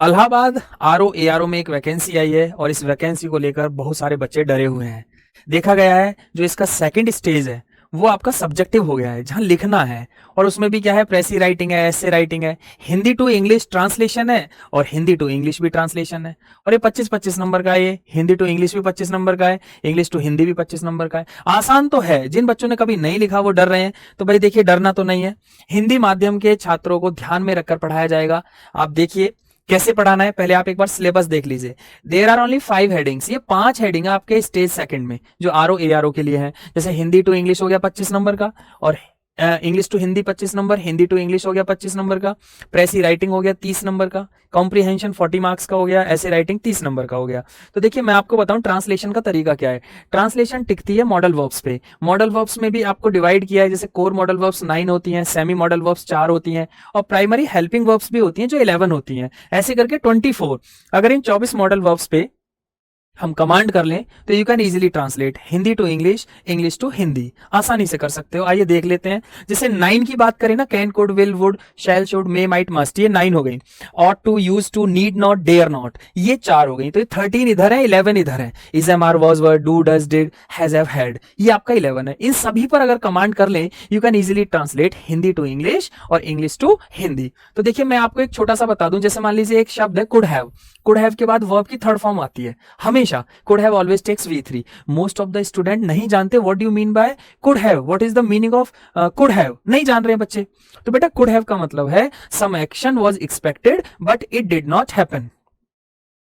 Allahabad RO में एक vacancy आई है और इस वैकेंसी को लेकर बहुत सारे बच्चे डरे हुए हैं। देखा गया है जो इसका सेकंड स्टेज है वो आपका सब्जेक्टिव हो गया है, जहां लिखना है और उसमें भी क्या है, प्रेसी राइटिंग है, ऐसे राइटिंग है, हिंदी टू इंग्लिश ट्रांसलेशन है और हिंदी टू इंग्लिश भी ट्रांसलेशन है। और ये 25-25 नंबर का है, ये हिंदी टू इंग्लिश भी 25 नंबर का है, इंग्लिश टू हिंदी भी 25 नंबर का है। आसान तो है, जिन बच्चों ने कभी नहीं लिखा वो डर रहे हैं, तो भाई देखिए डरना तो नहीं है। हिंदी माध्यम के छात्रों को ध्यान में रखकर पढ़ाया जाएगा। आप देखिए कैसे पढ़ाना है, पहले आप एक बार सिलेबस देख लीजिए। देयर आर ओनली 5 हेडिंग्स, ये 5 हेडिंग आपके स्टेज सेकंड में जो आरओ के लिए है। जैसे हिंदी टू इंग्लिश हो गया 25 नंबर का, और English to Hindi 25 number, Hindi to English हो गया 25 नंबर का, प्रेसी राइटिंग हो गया 30 नंबर का, कॉम्प्रीहेंशन 40 मार्क्स का हो गया, ऐसे राइटिंग 30 नंबर का हो गया। तो देखिए मैं आपको बताऊं ट्रांसलेशन का तरीका क्या है। ट्रांसलेशन टिकती है मॉडल वर्ब्स पे। मॉडल वर्ब्स में भी आपको डिवाइड किया है, जैसे कोर मॉडल वर्ब्स 9 होती हैं, सेमी मॉडल वर्ब्स 4 होती हैं और प्राइमरी हेल्पिंग वर्ब्स भी होती हैं जो 11 होती हैं, ऐसे करके 24। अगर इन 24 मॉडल वर्ब्स पे हम कमांड कर लें तो you can easily translate Hindi to English, English to Hindi, आसानी से कर सकते हो। आइए देख लेते हैं। जैसे 9 की बात करें ना, can, could, will, would, shall, should, may, might, must, ये 9 हो गई। Ought to, use to, need not, dare not, ये 4 हो गई। तो 13 इधर है, 11 इधर है। Is, am, are, was, were, do, does, did, has, have, had, ये आपका 11 है। इन सभी पर अगर कमांड कर लें you can easily translate Hindi to English और इंग्लिश टू हिंदी। तो देखिए मैं आपको एक छोटा सा बता दूं, जैसे मान लीजिए एक शब्द है कुड हैव। कुड हैव के बाद वर्ब की थर्ड फॉर्म आती है हमेशा, could have always takes V3। Most of the student नहीं जानते what do you mean by could have, what is the meaning of could have, नहीं जान रहे हैं बच्चे। तो बेटा कुड हैव का मतलब है some action was expected but it did not happen,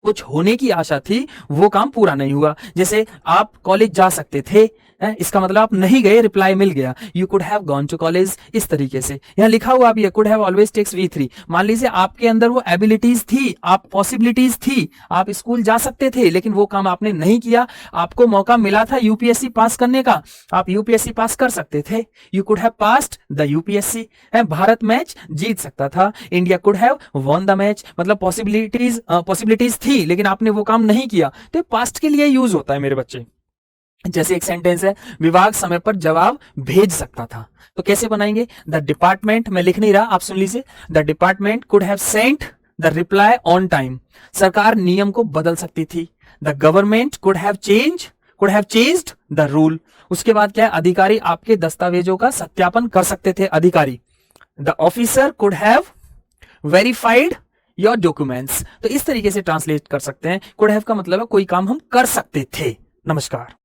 कुछ होने की आशा थी वो काम पूरा नहीं हुआ। जैसे आप कॉलेज जा सकते थे, इसका मतलब आप नहीं गए, रिप्लाई मिल गया, you could have gone to college. इस तरीके से यहाँ लिखा हुआ भी है could have always takes V3। मान लीजिए आपके अंदर वो एबिलिटीज थी, आप पॉसिबिलिटीज थी, आप स्कूल जा सकते थे लेकिन वो काम आपने नहीं किया। आपको मौका मिला था यूपीएससी पास करने का, आप यूपीएससी पास कर सकते थे, you could have passed the UPSC. Bharat match जीत सकता था, India could have won the match. मतलब पॉसिबिलिटीज थी लेकिन आपने वो काम नहीं किया। तो पास्ट के लिए यूज होता है मेरे बच्चे। जैसे एक सेंटेंस है, विभाग समय पर जवाब भेज सकता था, तो कैसे बनाएंगे, द डिपार्टमेंट, मैं लिख नहीं रहा आप सुन लीजिए, the department could have sent the reply on time. सरकार नियम को बदल सकती थी, the government could have changed the rule. उसके बाद क्या है, अधिकारी आपके दस्तावेजों का सत्यापन कर सकते थे, अधिकारी। The officer could have verified your documents. तो इस तरीके से ट्रांसलेट कर सकते हैं। कुड हैव का मतलब है कोई काम हम कर सकते थे। नमस्कार।